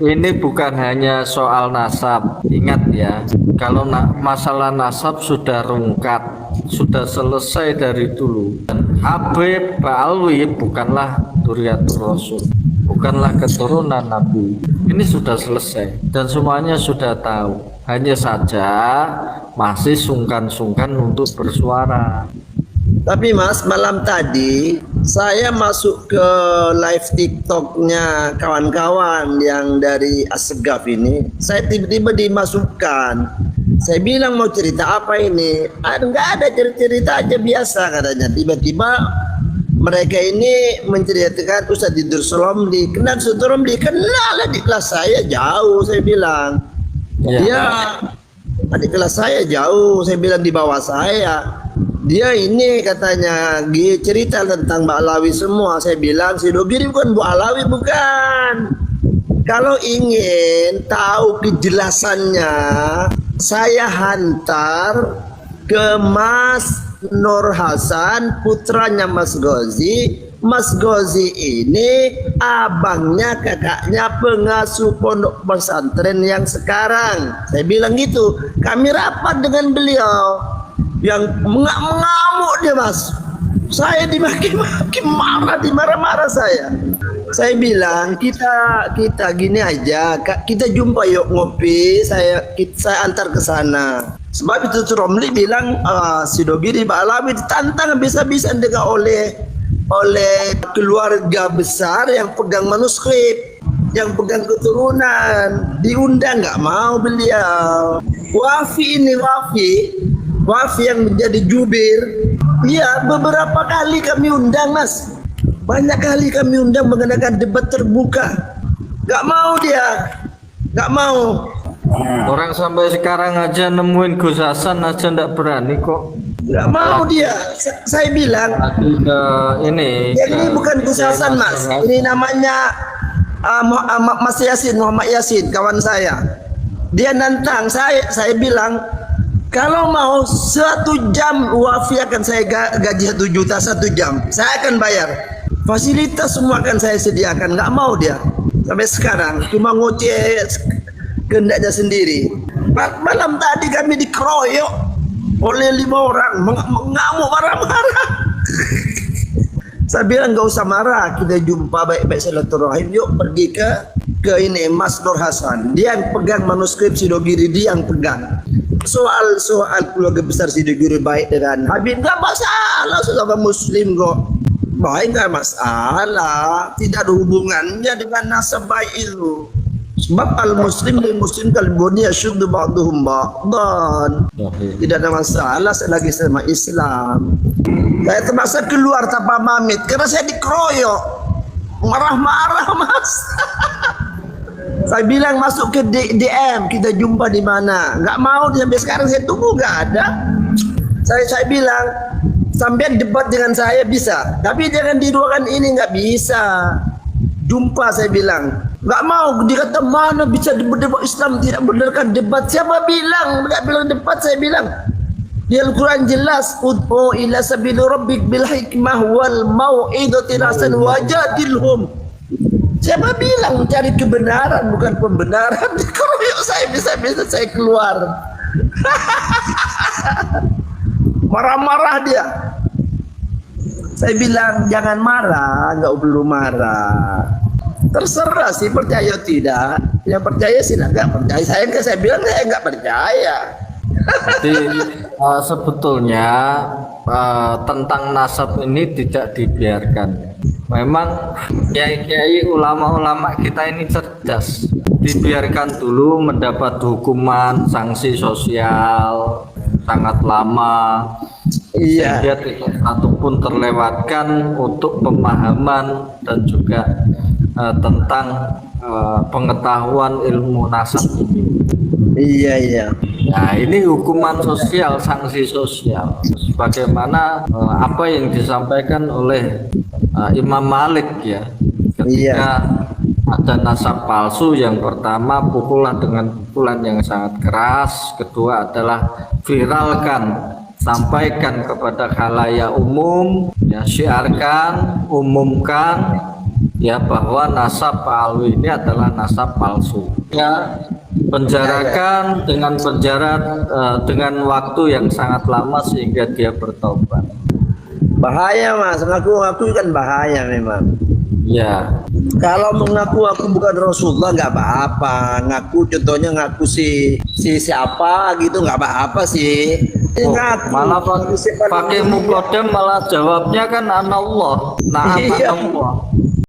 ini bukan hanya soal nasab. Ingat ya, kalau masalah nasab sudah rungkat, sudah selesai dari dulu. Dan Habib Ba'alwi bukanlah Dzurriyyatur Rasul, bukanlah keturunan Nabi. Ini sudah selesai dan semuanya sudah tahu. Hanya saja masih sungkan-sungkan untuk bersuara. Tapi Mas, malam tadi saya masuk ke live TikToknya kawan-kawan yang dari Assegaf ini. Saya tiba-tiba dimasukkan. Saya bilang mau cerita apa ini? Enggak ada, cerita aja biasa katanya. Tiba-tiba mereka ini menceritakan Ustadz Idrus Romli. Kenal Ustadz Romli? Kenal, adik kelas saya jauh, saya bilang. Dia adik kelas saya jauh, saya bilang di bawah saya. Dia ini katanya cerita tentang Mbak Alawi semua. Saya bilang Sidogiri bukan Bu Alawi, bukan. Kalau ingin tahu kejelasannya, saya hantar ke Mas Nur Hasan, putranya Mas Gozi. Mas Gozi ini abangnya, kakaknya pengasuh pondok pesantren yang sekarang. Saya bilang gitu. Kami rapat dengan beliau. Yang mengamuk dia Mas, saya dimaki-maki, dimarah-marah saya. Saya bilang kita gini aja, kita jumpa yuk ngopi, saya antar ke sana. Sebab itu Romli bilang Sidogiri Pak Alawi ditantang bisa-bisa dengan oleh keluarga besar yang pegang manuskrip, yang pegang keturunan, diundang nggak mau beliau. Wafi yang menjadi jubir, ya beberapa kali kami undang Mas, banyak kali kami undang mengadakan debat terbuka, nggak mau dia, nggak mau. Orang sampai sekarang aja nemuin Gus Hasan aja nggak berani kok. Nggak mau dia. Saya bilang ini bukan Gus Hasan Mas, ini namanya Mas Yasin, Muhammad Yasin, kawan saya. Dia nantang saya bilang, kalau mau 1 jam Wafi akan saya gaji 1 juta 1 jam. Saya akan bayar. Fasilitas semua akan saya sediakan. Nggak mau dia. Sampai sekarang cuma ngoceh kehendaknya sendiri. Malam tadi kami dikeroyok oleh 5 orang. Mengamuk marah-marah. Saya bilang nggak usah marah. Kita jumpa baik-baik silaturahim. Yuk pergi ke ini Mas Nur Hasan. Dia yang pegang manuskrip Sidogiri, dia yang pegang. Soal keluarga besar Sidogiri baik dengan Habib nggak masalah, sesama Muslim kok. Baik nggak masalah, tidak ada hubungannya dengan nasab baik itu. Sebab al-Muslim lil Muslim kalbuni yashuddu ba'duhum ba'dan. Tidak ada masalah selagi sama Islam. Saya terpaksa keluar tanpa pamit karena saya dikeroyok, marah-marah Mas. Saya bilang masuk ke DM, kita jumpa di mana? Nggak mau, sampai sekarang saya tunggu nggak ada. Saya bilang sampai debat dengan saya bisa, tapi jangan di ruangan ini, nggak bisa. Jumpa saya bilang, nggak mau. Dia kata mana bisa debat Islam tidak benarkan debat? Siapa bilang nggak bilang debat? Saya bilang di Al-Quran jelas, ud'u ila sabili rabbik bil hikmah wal mau'izatil hasanah wajadilhum. Siapa bilang mencari kebenaran bukan pembenaran? Dikeroyok saya, bisa-bisa saya keluar. Marah-marah dia. Saya bilang jangan marah, nggak perlu marah. Terserah sih percaya tidak. Yang percaya sih nggak percaya. Saya bilang saya nggak percaya. Jadi sebetulnya tentang nasab ini tidak dibiarkan. Memang kiai-kiai ulama-ulama kita ini cerdas, dibiarkan dulu mendapat hukuman sanksi sosial sangat lama, sehingga tidak satupun terlewatkan untuk pemahaman dan juga tentang pengetahuan ilmu nasab ini. Iya. Nah, ini hukuman sosial, sanksi sosial. Sebagaimana apa yang disampaikan oleh Imam Malik ya, ketika ada nasab palsu, yang pertama pukullah dengan pukulan yang sangat keras, kedua adalah viralkan, sampaikan kepada khalayak umum, ya, syiarkan, umumkan, ya bahwa nasab Pak Alwi ini adalah nasab palsu. Ya, penjarakan dengan penjara dengan waktu yang sangat lama sehingga dia bertobat. Bahaya Mas, ngaku-ngaku kan bahaya memang. Ya, Kalau mengaku aku bukan Rasulullah nggak apa-apa. Ngaku contohnya ngaku si siapa gitu nggak apa-apa sih. Ngaku. malah pakai mukodem malah jawabnya kan anallah. Nah, Iya. anallah.